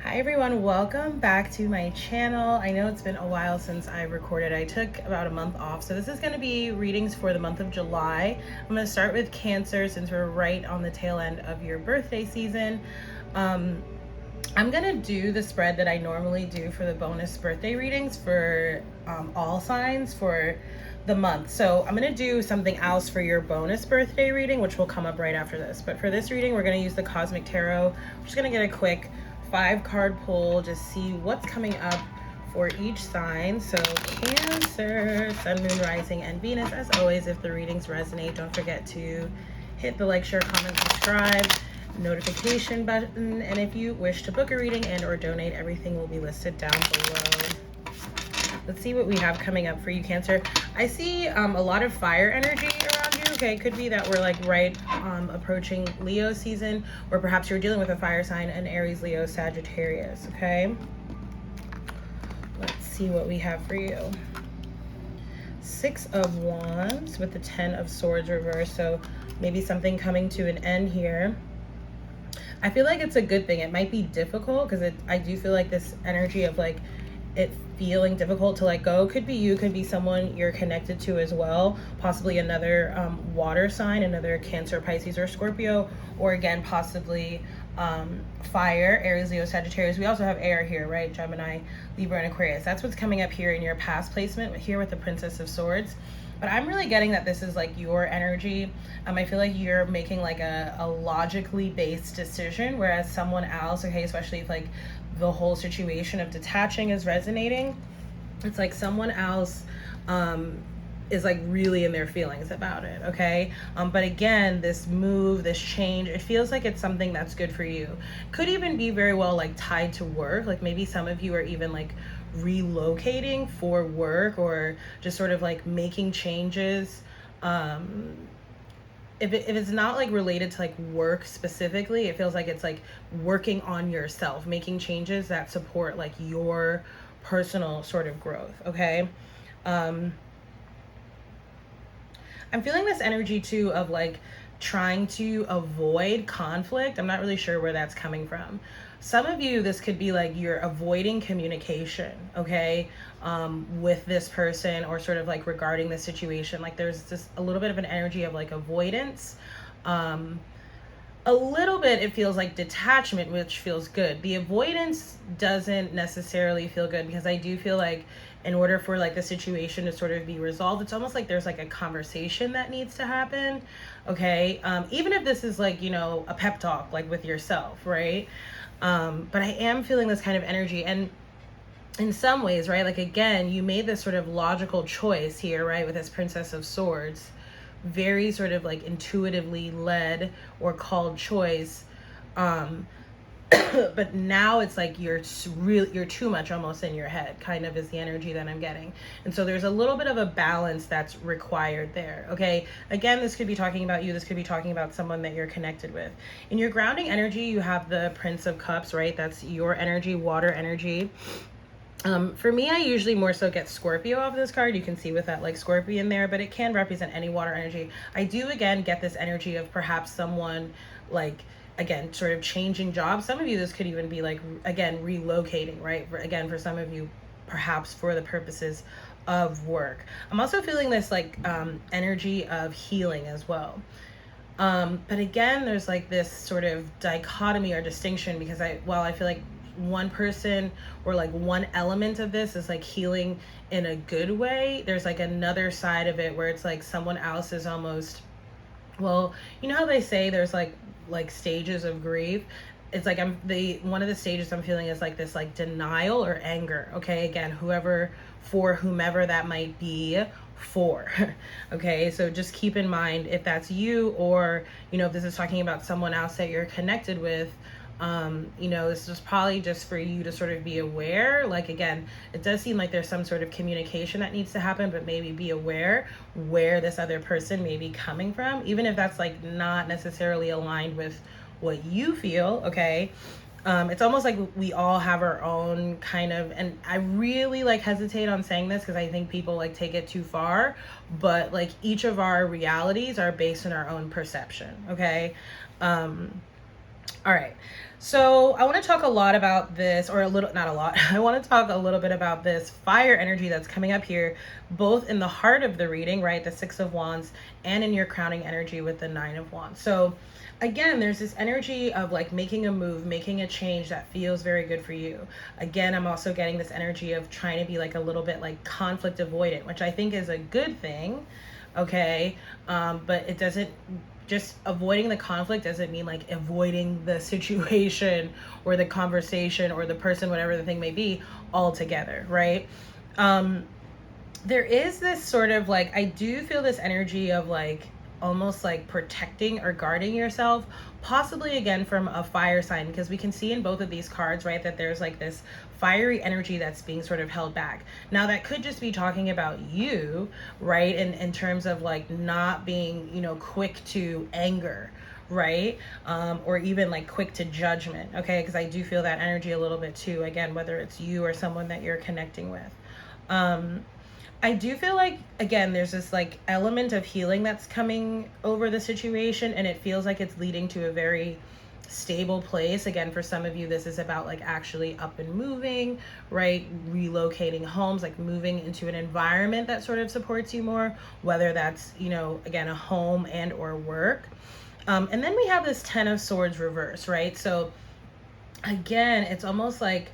Hi everyone, welcome back to my channel. I know it's been a while since I recorded. I took about a month off, so this is going to be readings for the month of July. I'm going to start with Cancer since we're right on the tail end of your birthday season. I'm going to do the spread that I normally do for the bonus birthday readings for all signs for the month. So I'm going to do something else for your bonus birthday reading, which will come up right after this. But for this reading, we're going to use the Cosmic Tarot. I'm just going to get a quick 5-card pull, just see what's coming up for each sign. So Cancer, Sun, Moon, Rising, and Venus. As always, if the readings resonate, don't forget to hit the like, share, comment, subscribe, notification button, and if you wish to book a reading and or donate, everything will be listed down below. Let's see what we have coming up for you, Cancer. I see a lot of fire energy around you. Okay, it could be that we're like right approaching Leo season, or perhaps you're dealing with a fire sign, an Aries, Leo, Sagittarius. Okay, let's see what we have for you. 6 of Wands with the 10 of Swords reversed, so maybe something coming to an end here. I feel like it's a good thing. It might be difficult because I do feel like this energy of like it feeling difficult to let go could be you, could be someone you're connected to as well, possibly another water sign, another Cancer, Pisces, or Scorpio, or again possibly fire, Aries, Leo, Sagittarius. We also have air here, right? Gemini, Libra, and Aquarius. That's what's coming up here in your past placement here with the Princess of Swords. But I'm really getting that this is like your energy. I feel like you're making like a logically based decision, whereas someone else, okay, especially if like the whole situation of detaching is resonating, it's like someone else is like really in their feelings about it, okay? But again, this move, this change, it feels like it's something that's good for you. Could even be very well like tied to work. Like maybe some of you are even like relocating for work, or just sort of like making changes. If it's not like related to like work specifically, it feels like it's like working on yourself, making changes that support like your personal sort of growth, okay? I'm feeling this energy too of like trying to avoid conflict. I'm not really sure where that's coming from. Some of you, this could be like you're avoiding communication, okay, with this person, or sort of like regarding the situation. Like there's just a little bit of an energy of like avoidance. A little bit it feels like detachment, which feels good. The avoidance doesn't necessarily feel good, because I do feel like in order for like the situation to sort of be resolved, it's almost like there's like a conversation that needs to happen, okay? Even if this is like, you know, a pep talk like with yourself, right? But I am feeling this kind of energy, and in some ways, right, like again, you made this sort of logical choice here, right, with this Princess of Swords, very sort of like intuitively led or called choice. But now it's like you're too much almost in your head, kind of is the energy that I'm getting. And so there's a little bit of a balance that's required there, okay? Again, this could be talking about you, this could be talking about someone that you're connected with. In your grounding energy, you have the Prince of Cups, right? That's your energy, water energy. For me, I usually more so get Scorpio off this card. You can see with that like scorpion there, but it can represent any water energy. I do again get this energy of perhaps someone like, again, sort of changing jobs. Some of you, this could even be like, again, relocating, right? Again, for some of you, perhaps for the purposes of work. I'm also feeling this like energy of healing as well. But again, there's like this sort of dichotomy or distinction, because while I feel like one person or like one element of this is like healing in a good way, there's like another side of it where it's like someone else is almost, well, you know how they say there's like stages of grief. It's like one of the stages I'm feeling is like this like denial or anger, okay? Again, whomever that might be for. Okay, so just keep in mind if that's you, or you know, if this is talking about someone else that you're connected with, you know, this is probably just for you to sort of be aware. Like again, it does seem like there's some sort of communication that needs to happen, but maybe be aware where this other person may be coming from, even if that's like not necessarily aligned with what you feel, okay? It's almost like we all have our own kind of, and I really like hesitate on saying this because I think people like take it too far, but like each of our realities are based on our own perception, okay? All right. So I want to talk a lot about this, or a little, not a lot. I want to talk a little bit about this fire energy that's coming up here, both in the heart of the reading, right? The Six of Wands, and in your crowning energy with the Nine of Wands. So again, there's this energy of like making a move, making a change that feels very good for you. Again, I'm also getting this energy of trying to be like a little bit like conflict avoidant, which I think is a good thing. Okay. But it doesn't, just avoiding the conflict doesn't mean like avoiding the situation or the conversation or the person, whatever the thing may be, altogether, right? There is this sort of like, I do feel this energy of like almost like protecting or guarding yourself, possibly again from a fire sign, because we can see in both of these cards, right, that there's like this fiery energy that's being sort of held back. Now that could just be talking about you, right, in terms of like not being, you know, quick to anger, right, or even like quick to judgment, okay, because I do feel that energy a little bit too, again, whether it's you or someone that you're connecting with. I do feel like, again, there's this like element of healing that's coming over the situation, and it feels like it's leading to a very stable place. Again, for some of you, this is about like actually up and moving, right? Relocating homes, like moving into an environment that sort of supports you more, whether that's, you know, again, a home and or work. And then we have this Ten of Swords reverse, right? So again, it's almost like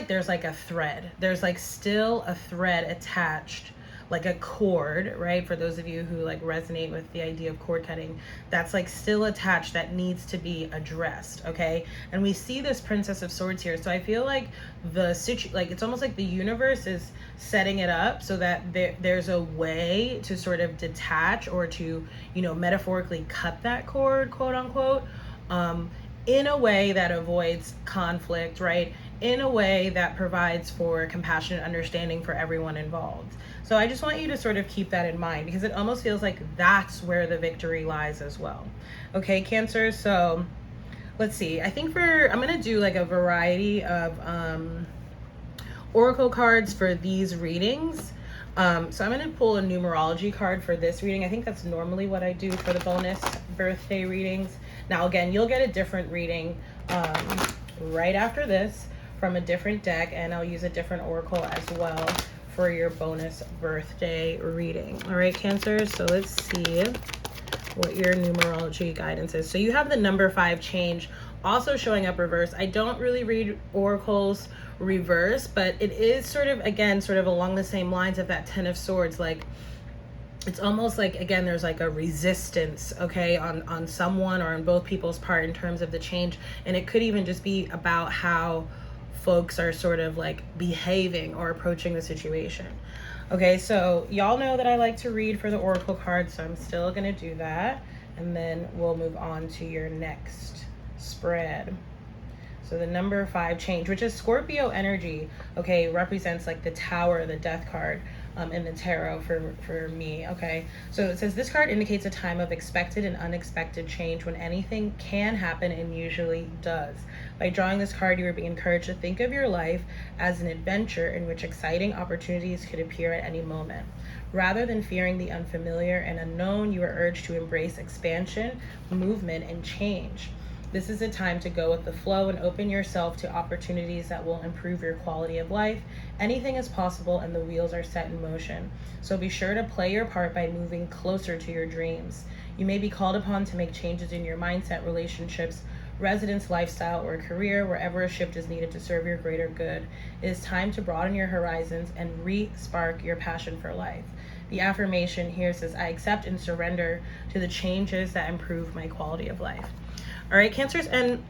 there's like a thread. There's like still a thread attached, like a cord, right? For those of you who like resonate with the idea of cord cutting, that's like still attached, that needs to be addressed, okay? And we see this Princess of Swords here. So I feel like like it's almost like the universe is setting it up so that there's a way to sort of detach or to, you know, metaphorically cut that cord, quote unquote, in a way that avoids conflict, right? In a way that provides for compassionate understanding for everyone involved. So I just want you to sort of keep that in mind, because it almost feels like that's where the victory lies as well. Okay, Cancer, so let's see. I think I'm going to do like a variety of oracle cards for these readings. So I'm going to pull a numerology card for this reading. I think that's normally what I do for the bonus birthday readings. Now, again, you'll get a different reading right after this from a different deck, and I'll use a different oracle as well for your bonus birthday reading. All right, Cancer, so let's see what your numerology guidance is. So you have the number 5 change also showing up reverse. I don't really read oracles reverse, but it is sort of, again, sort of along the same lines of that Ten of Swords. Like, it's almost like, again, there's like a resistance, okay, on someone or on both people's part in terms of the change. And it could even just be about how folks are sort of like behaving or approaching the situation. Okay, so y'all know that I like to read for the oracle cards, so I'm still gonna do that, and then we'll move on to your next spread. So the number 5 change, which is Scorpio energy, okay, represents like the Tower, the Death card in the tarot for me, okay? So it says this card indicates a time of expected and unexpected change when anything can happen and usually does. By drawing this card, you are being encouraged to think of your life as an adventure in which exciting opportunities could appear at any moment. Rather than fearing the unfamiliar and unknown, you are urged to embrace expansion, movement, and change. This is a time to go with the flow and open yourself to opportunities that will improve your quality of life. Anything is possible and the wheels are set in motion. So be sure to play your part by moving closer to your dreams. You may be called upon to make changes in your mindset, relationships, residence, lifestyle, or career, wherever a shift is needed to serve your greater good. It is time to broaden your horizons and re-spark your passion for life. The affirmation here says, I accept and surrender to the changes that improve my quality of life. All right, Cancers, and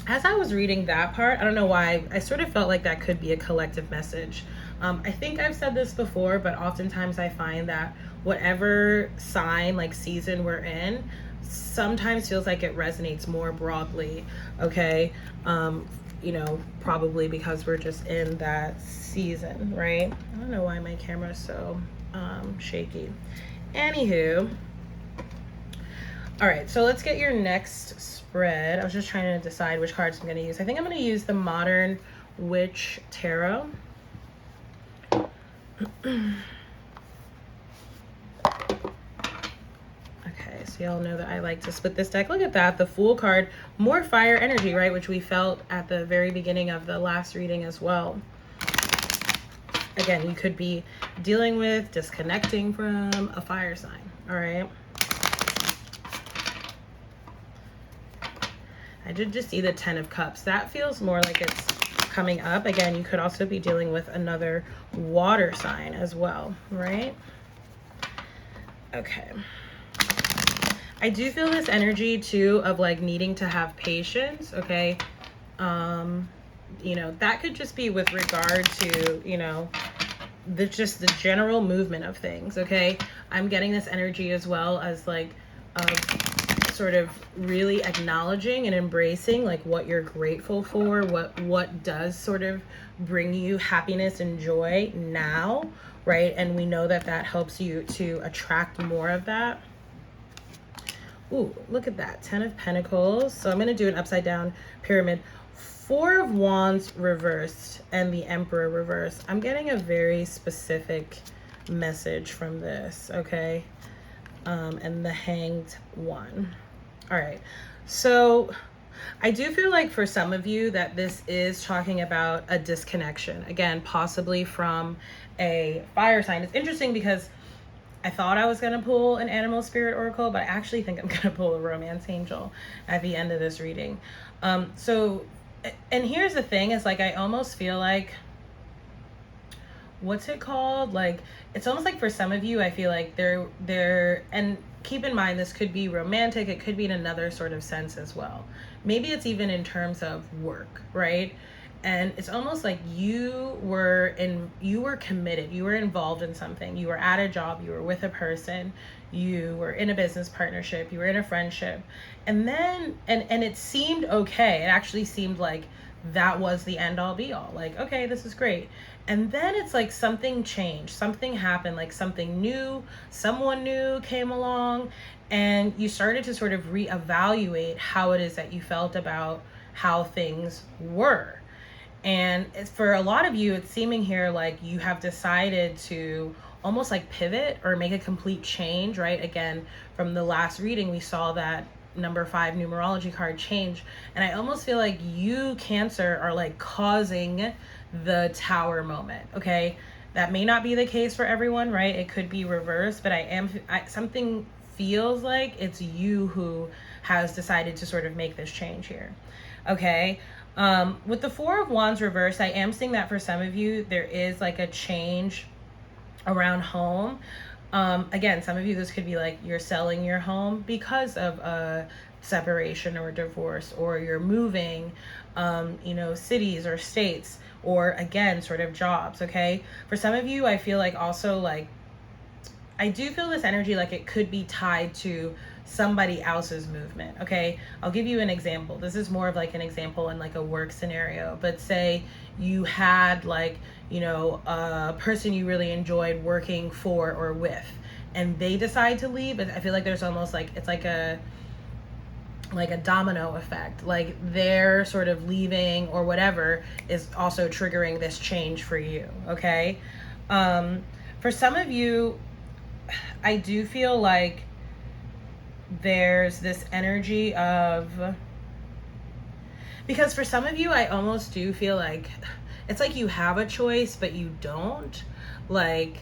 as I was reading that part, I don't know why, I sort of felt like that could be a collective message. I think I've said this before, but oftentimes I find that whatever sign, like season we're in, sometimes feels like it resonates more broadly, okay? You know, probably because we're just in that season, right? I don't know why my camera's so shaky. Anywho, all right, so let's get your next spread. I was just trying to decide which cards I'm going to use. I think I'm going to use the Modern Witch Tarot. Okay, so So y'all know that I like to split this deck. Look at that, the Fool card, more fire energy, right? Which we felt at the very beginning of the last reading as well. Again, you could be dealing with disconnecting from a fire sign, all right? I did just see the 10 of Cups. That feels more like it's coming up. Again, you could also be dealing with another water sign as well, right? Okay. I do feel this energy too of like needing to have patience, okay? You know, that could just be with regard to, you know, just the general movement of things, okay? I'm getting this energy as well as like sort of really acknowledging and embracing like what you're grateful for, what does sort of bring you happiness and joy now, right? And we know that that helps you to attract more of that. Ooh, look at that, 10 of Pentacles. So I'm going to do an upside down pyramid. 4 of Wands reversed and the Emperor reversed. I'm getting a very specific message from this, okay? And the Hanged One. All right, so I do feel like for some of you that this is talking about a disconnection, again, possibly from a fire sign. It's interesting because I thought I was going to pull an animal spirit oracle, but I actually think I'm going to pull a romance angel at the end of this reading. So, and here's the thing, is like I almost feel like, what's it called? Like, it's almost like for some of you, I feel like they're, and keep in mind, this could be romantic. It could be in another sort of sense as well. Maybe it's even in terms of work, right? And it's almost like you were committed, you were involved in something, you were at a job, you were with a person, you were in a business partnership, you were in a friendship, and then, and it seemed okay. It actually seemed like that was the end all be all. Like, okay, this is great. And then it's like something changed, something happened, like something new, someone new came along, and you started to sort of reevaluate how it is that you felt about how things were. And it's, for a lot of you, it's seeming here like you have decided to almost like pivot or make a complete change, right? Again, from the last reading, we saw that number 5 numerology card change. And I almost feel like you, Cancer, are like causing the Tower moment, okay? That may not be the case for everyone, right? It could be reversed, but something feels like it's you who has decided to sort of make this change here, okay? With the 4 of Wands reversed, I am seeing that for some of you, there is like a change around home. Again, some of you, this could be like you're selling your home because of a separation or divorce, or you're moving, you know, cities or states, or again, sort of jobs, okay? For some of you, I feel like also like, I do feel this energy like it could be tied to somebody else's movement, okay? I'll give you an example. This is more of like an example in like a work scenario, but say you had like, you know, a person you really enjoyed working for or with, and they decide to leave. I feel like there's almost like, it's like a domino effect, like they're sort of leaving or whatever is also triggering this change for you, okay? For some of you, I do feel like there's this energy of, because for some of you, I almost do feel like it's like you have a choice, but you don't, like,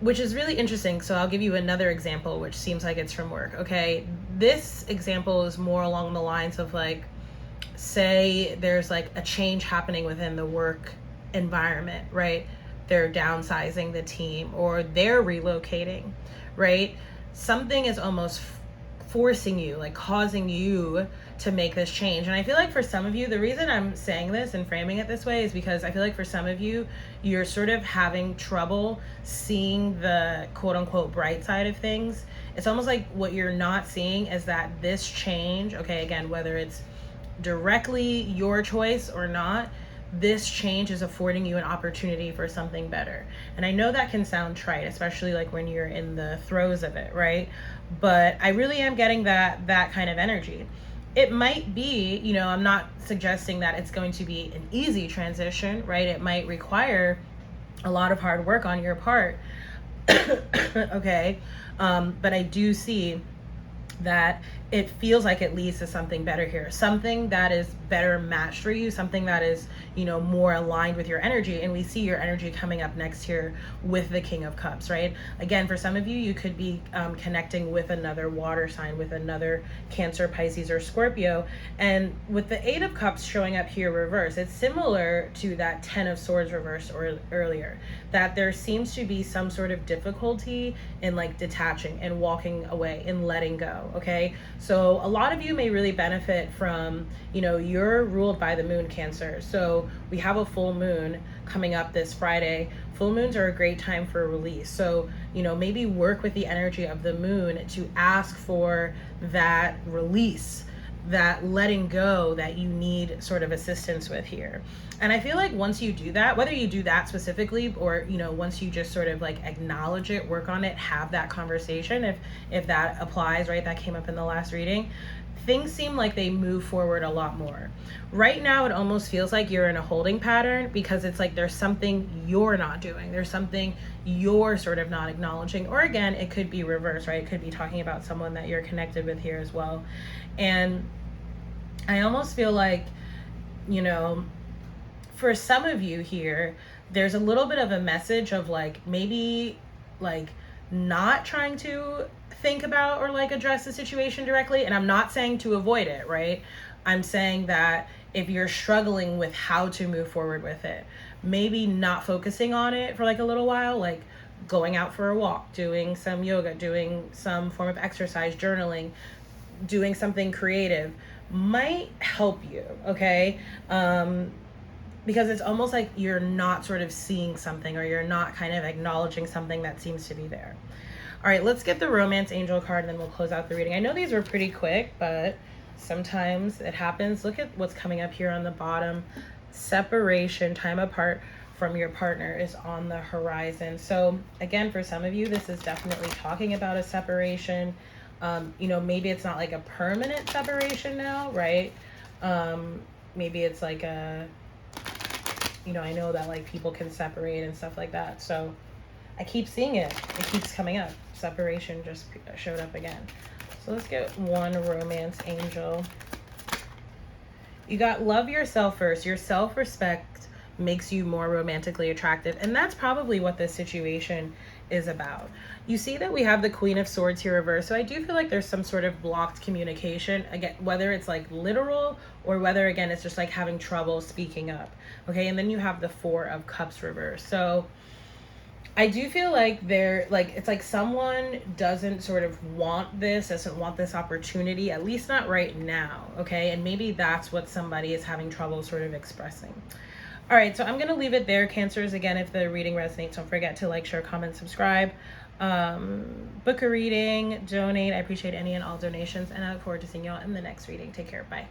which is really interesting. So I'll give you another example, which seems like it's from work, okay? This example is more along the lines of like, say there's like a change happening within the work environment, right? They're downsizing the team, or they're relocating, right? Something is almost forcing you, like causing you to make this change. And I feel like for some of you, the reason I'm saying this and framing it this way is because I feel like for some of you, you're sort of having trouble seeing the quote unquote bright side of things. It's almost like what you're not seeing is that this change, okay, again, whether it's directly your choice or not, this change is affording you an opportunity for something better. And I know that can sound trite, especially like when you're in the throes of it, right? But I really am getting that kind of energy. It might be, you know, I'm not suggesting that it's going to be an easy transition, right? It might require a lot of hard work on your part. Okay. But I do see that it feels like it leads to something better here, something that is better matched for you, something that is, you know, more aligned with your energy. And we see your energy coming up next here with the King of Cups, right? Again, for some of you, you could be connecting with another water sign, with another Cancer, Pisces, or Scorpio. And with the Eight of Cups showing up here reverse, it's similar to that Ten of Swords reverse or earlier, that there seems to be some sort of difficulty in like detaching and walking away and letting go. Okay, so a lot of you may really benefit from, you know, you're ruled by the moon, Cancer. So we have a full moon coming up this Friday. Full moons are a great time for a release. So, you know, maybe work with the energy of the moon to ask for that release, that letting go that you need sort of assistance with here. And I feel like once you do that, whether you do that specifically or, you know, once you just sort of like acknowledge it, work on it, have that conversation, if that applies, right? That came up in the last reading. Things seem like they move forward a lot more. Right now, it almost feels like you're in a holding pattern because it's like there's something you're not doing. There's something you're sort of not acknowledging. Or again, it could be reverse, right? It could be talking about someone that you're connected with here as well. And I almost feel like, you know, for some of you here, there's a little bit of a message of like maybe like not trying to think about or like address the situation directly. And I'm not saying to avoid it, right? I'm saying that if you're struggling with how to move forward with it, maybe not focusing on it for like a little while, like going out for a walk, doing some yoga, doing some form of exercise, journaling, doing something creative might help you, okay? Because it's almost like you're not sort of seeing something, or you're not kind of acknowledging something that seems to be there. All right, let's get the Romance Angel card and then we'll close out the reading. I know these were pretty quick, but sometimes it happens. Look at what's coming up here on the bottom. Separation, time apart from your partner is on the horizon. So again, for some of you, this is definitely talking about a separation. You know, maybe it's not like a permanent separation now, right? Maybe it's like a, you know, I know that like people can separate and stuff like that. So I keep seeing it. It keeps coming up. Separation just showed up again. So let's get one Romance Angel. You got love yourself first. Your self-respect makes you more romantically attractive. And that's probably what this situation is about. You see that we have the Queen of Swords here reversed. So I do feel like there's some sort of blocked communication, again, whether it's like literal or whether again it's just like having trouble speaking up. Okay, and then you have the Four of Cups reversed. So I do feel like it's like someone doesn't sort of want this, doesn't want this opportunity, at least not right now, okay? And maybe that's what somebody is having trouble sort of expressing. All right, so I'm going to leave it there, Cancers. Again, if the reading resonates, don't forget to like, share, comment, subscribe. Book a reading, donate. I appreciate any and all donations, and I look forward to seeing y'all in the next reading. Take care. Bye.